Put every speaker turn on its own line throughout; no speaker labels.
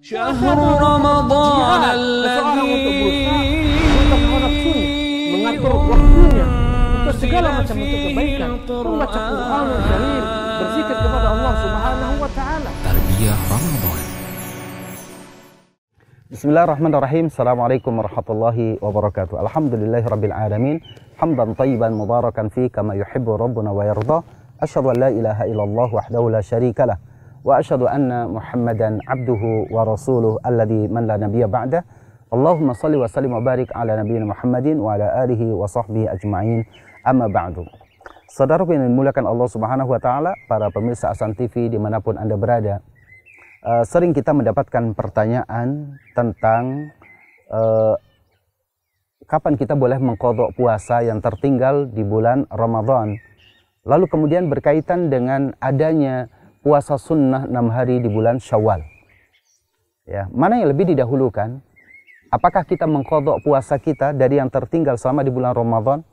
شهر رمضان الذي
mengatur waktunya untuk segala macam bentuk kebaikan, membaca Quranul Karim, berzikir kepada Allah Subhanahu wa taala.
Tarbiyah Ramadan.
Bismillahirrahmanirrahim. Assalamualaikum warahmatullahi wabarakatuh. Alhamdulillahirabbil alamin. Hamdan tayyiban mubarakan fi kama yuhibbu rabbuna wa yarda. Asyhadu an la ilaha illallah wahdahu la syarikalah wa asyhadu anna Muhammadan abduhu wa rasuluh alladzi man la nabiyya ba'dah. Allahumma salli wa sallim wa barik ala nabiyyina Muhammadin wa ala alihi wa sahbihi ajma'in. Amma ba'du. Saudaraku yang dimuliakan Allah Subhanahu wa taala, para pemirsa Ahsan TV dimanapun Anda berada. Sering kita mendapatkan pertanyaan tentang kapan kita boleh mengqadha puasa yang tertinggal di bulan Ramadan. Lalu kemudian berkaitan dengan adanya puasa sunnah 6 hari di bulan Syawal. Ya, mana yang lebih didahulukan? Apakah kita mengqadha puasa kita dari yang tertinggal selama di bulan Ramadan?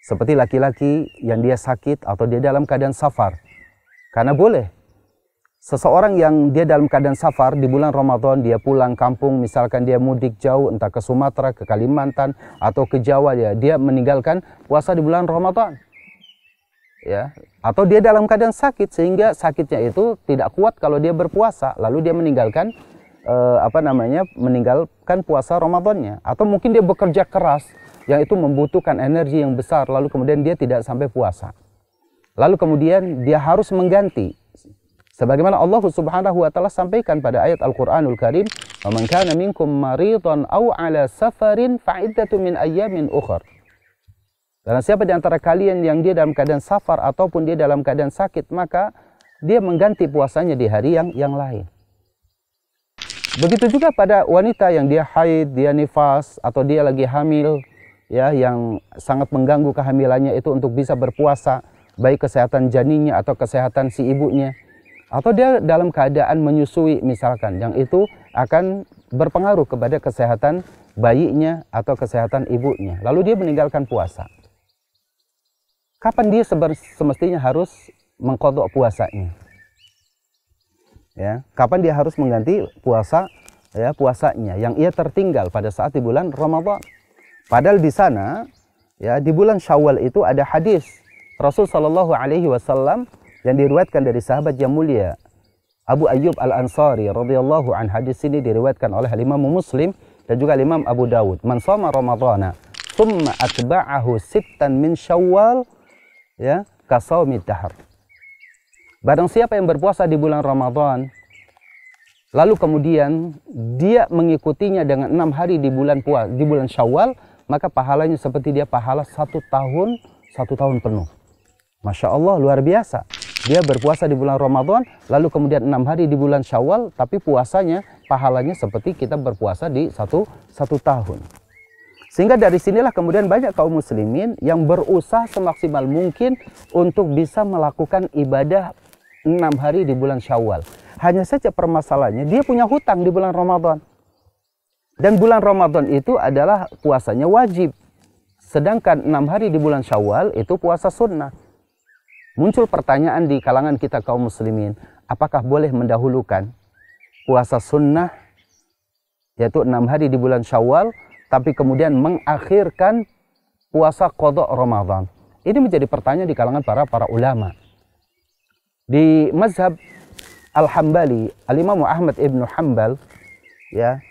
Seperti laki-laki yang dia sakit atau dia dalam keadaan safar. Karena boleh. Seseorang yang dia dalam keadaan safar di bulan Ramadan, dia pulang kampung, misalkan dia mudik jauh, entah ke Sumatera, ke Kalimantan, atau ke Jawa, dia meninggalkan puasa di bulan Ramadan. Ya, atau dia dalam keadaan sakit, sehingga sakitnya itu tidak kuat kalau dia berpuasa, lalu dia meninggalkan meninggalkan puasa Ramadannya. Atau mungkin dia bekerja keras, yang itu membutuhkan energi yang besar, lalu kemudian dia tidak sampai puasa. Lalu kemudian dia harus mengganti. Sebagaimana Allah Subhanahu wa taala sampaikan pada ayat Al-Qur'anul Karim, "Wa man kana minkum maridan aw 'ala safarin fa'iddatun min ayyamin ukhra." Dan siapa di antara kalian yang dia dalam keadaan safar ataupun dia dalam keadaan sakit, maka dia mengganti puasanya di hari yang lain. Begitu juga pada wanita yang dia haid, dia nifas, atau dia lagi hamil, ya, yang sangat mengganggu kehamilannya itu untuk bisa berpuasa, baik kesehatan janinnya atau kesehatan si ibunya. Atau dia dalam keadaan menyusui misalkan, yang itu akan berpengaruh kepada kesehatan bayinya atau kesehatan ibunya. Lalu dia meninggalkan puasa. Kapan dia semestinya harus mengqadha puasanya? Ya, kapan dia harus mengganti puasa, ya, puasanya yang ia tertinggal pada saat di bulan Ramadan? Padahal di sana, ya, di bulan Syawal itu ada hadis Rasul Shallallahu Alaihi Wasallam yang diriwayatkan dari sahabat yang mulia Abu Ayyub Al-Ansari radhiyallahu an. Hadis ini diriwayatkan oleh Imam Muslim dan juga Imam Abu Dawud. Man shoma Ramadhana thumma atba'ahu sittan min Syawal, ya, kasaumid dahr. Barang siapa yang berpuasa di bulan Ramadan, lalu kemudian dia mengikutinya dengan 6 hari di bulan Syawal, maka pahalanya seperti dia pahala 1 tahun penuh. Masya Allah, luar biasa. Dia berpuasa di bulan Ramadan, lalu kemudian 6 hari di bulan Syawal, tapi puasanya, pahalanya seperti kita berpuasa di satu tahun. Sehingga dari sinilah kemudian banyak kaum muslimin yang berusaha semaksimal mungkin untuk bisa melakukan ibadah 6 hari di bulan Syawal. Hanya saja permasalahannya, dia punya hutang di bulan Ramadan. Dan bulan Ramadan itu adalah puasanya wajib. Sedangkan 6 hari di bulan Syawal itu puasa sunnah. Muncul pertanyaan di kalangan kita kaum muslimin, apakah boleh mendahulukan puasa sunnah, yaitu 6 hari di bulan Syawal, tapi kemudian mengakhirkan puasa qadha Ramadan? Ini menjadi pertanyaan di kalangan para ulama. Di mazhab Al-Hambali, Al-Imam Ahmad ibn Hanbal, ya,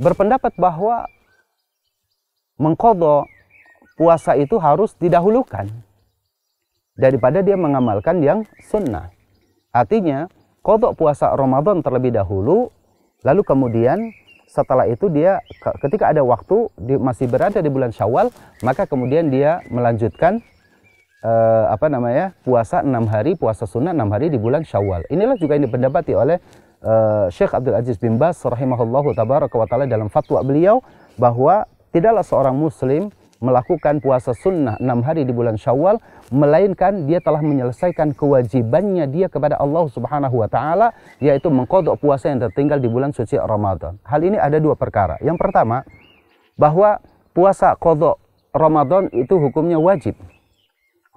berpendapat bahwa mengqadha puasa itu harus didahulukan daripada dia mengamalkan yang sunnah. Artinya, qadha puasa Ramadan terlebih dahulu, lalu kemudian setelah itu dia ketika ada waktu, dia masih berada di bulan Syawal, maka kemudian dia melanjutkan puasa 6 hari, puasa sunnah 6 hari di bulan Syawal. Inilah juga yang dipendapati oleh Syekh Abdul Aziz bin Baz rahimahullahu tabaraka wa taala dalam fatwa beliau, bahwa tidaklah seorang muslim melakukan puasa sunnah 6 hari di bulan Syawal, melainkan dia telah menyelesaikan kewajibannya dia kepada Allah Subhanahu wa taala, yaitu mengqadha puasa yang tertinggal di bulan suci Ramadan. Hal ini ada 2 perkara. Yang pertama, bahwa puasa qadha Ramadan itu hukumnya wajib.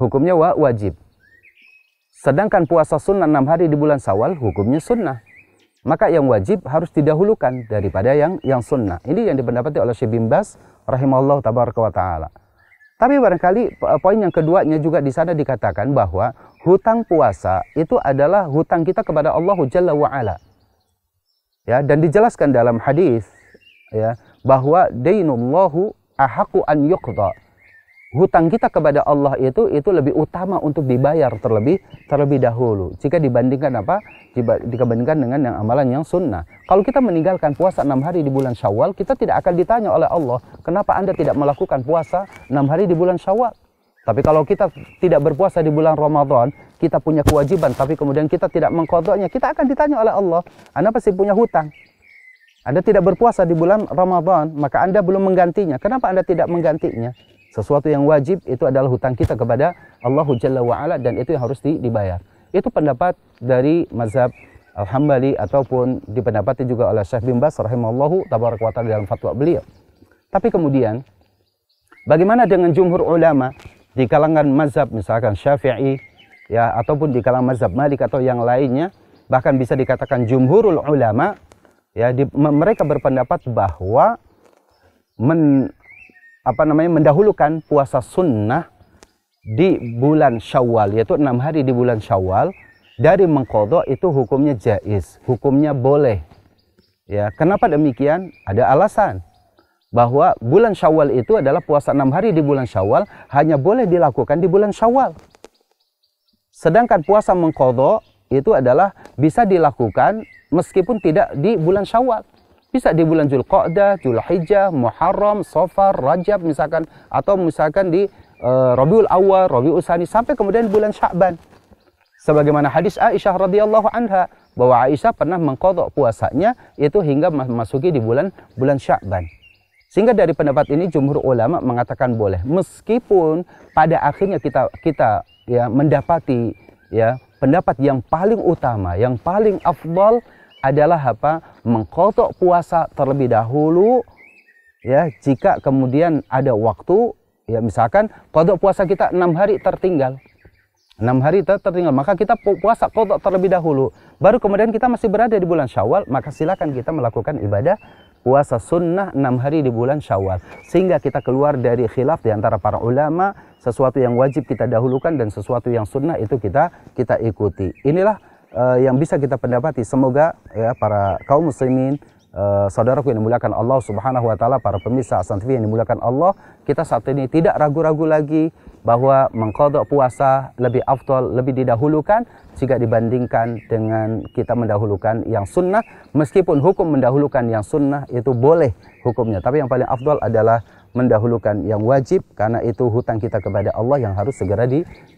Hukumnya wajib. Sedangkan puasa sunnah 6 hari di bulan Syawal hukumnya sunnah. maka yang wajib harus didahulukan daripada yang sunnah. Ini yang dipendapati oleh Syekh bin Baz rahimahullah tabaraka wa taala. Tapi barangkali poin yang keduanya juga di sana dikatakan bahwa hutang puasa itu adalah hutang kita kepada Allah Jalla wa Ala. Ya, dan dijelaskan dalam hadis ya bahwa dainullahu ahaqu an yuqda. Hutang kita kepada Allah itu lebih utama untuk dibayar terlebih dahulu jika dibandingkan dibandingkan dengan yang amalan yang sunnah. Kalau kita meninggalkan puasa 6 hari di bulan Syawal, kita tidak akan ditanya oleh Allah, kenapa Anda tidak melakukan puasa 6 hari di bulan Syawal? Tapi kalau kita tidak berpuasa di bulan Ramadan, kita punya kewajiban tapi kemudian kita tidak mengqadanya, kita akan ditanya oleh Allah, Anda pasti punya hutang. Anda tidak berpuasa di bulan Ramadan, maka Anda belum menggantinya. Kenapa Anda tidak menggantinya? Sesuatu yang wajib itu adalah hutang kita kepada Allah Jalla wa'ala, dan itu yang harus dibayar. Itu pendapat dari mazhab Al-Hambali ataupun dipendapati juga oleh Syekh bin Baz rahimahullahu tabaraka wa ta'ala dalam fatwa beliau. Tapi kemudian bagaimana dengan jumhur ulama di kalangan mazhab misalkan Syafi'i ya, ataupun di kalangan mazhab Malik atau yang lainnya, bahkan bisa dikatakan jumhurul ulama ya, mereka berpendapat bahwa mendahulukan puasa sunnah di bulan Syawal, yaitu 6 hari di bulan Syawal dari mengqadha itu hukumnya jaiz, hukumnya boleh. Ya, kenapa demikian? Ada alasan bahwa bulan Syawal itu adalah puasa 6 hari di bulan Syawal hanya boleh dilakukan di bulan Syawal. Sedangkan puasa mengqadha itu adalah bisa dilakukan meskipun tidak di bulan Syawal. Bisa di bulan Dzulqa'dah, Dzulhijjah, Muharram, Safar, Rajab misalkan, atau misalkan di Rabiul Awwal, Rabiul Tsani, sampai kemudian bulan Sya'ban. Sebagaimana hadis Aisyah radhiyallahu anha bahwa Aisyah pernah mengqadha puasanya itu hingga memasuki di bulan Sya'ban. Sehingga dari pendapat ini jumhur ulama mengatakan boleh, meskipun pada akhirnya kita ya mendapati ya pendapat yang paling utama, yang paling afdal adalah mengqadha puasa terlebih dahulu ya, jika kemudian ada waktu ya, misalkan qadha puasa kita 6 hari tertinggal. 6 hari tertinggal, maka kita puasa qadha terlebih dahulu. Baru kemudian kita masih berada di bulan Syawal, maka silakan kita melakukan ibadah puasa sunnah 6 hari di bulan Syawal. Sehingga kita keluar dari khilaf di antara para ulama, sesuatu yang wajib kita dahulukan dan sesuatu yang sunnah itu kita ikuti. Inilah yang bisa kita pendapati. Semoga ya para kaum muslimin, saudaraku yang dimuliakan Allah Subhanahu wa taala, para pemirsa Hasan TV yang dimuliakan Allah, kita saat ini tidak ragu-ragu lagi bahwa mengqadha puasa lebih afdal, lebih didahulukan jika dibandingkan dengan kita mendahulukan yang sunnah. Meskipun hukum mendahulukan yang sunnah itu boleh hukumnya, tapi yang paling afdal adalah mendahulukan yang wajib, karena itu hutang kita kepada Allah yang harus segera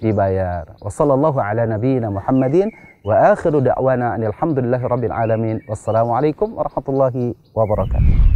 dibayar. Wassallallahu ala nabiyyina Muhammadin wa akhiru da'wana alhamdulillahi rabbil alamin. Wassalamualaikum warahmatullahi wabarakatuh.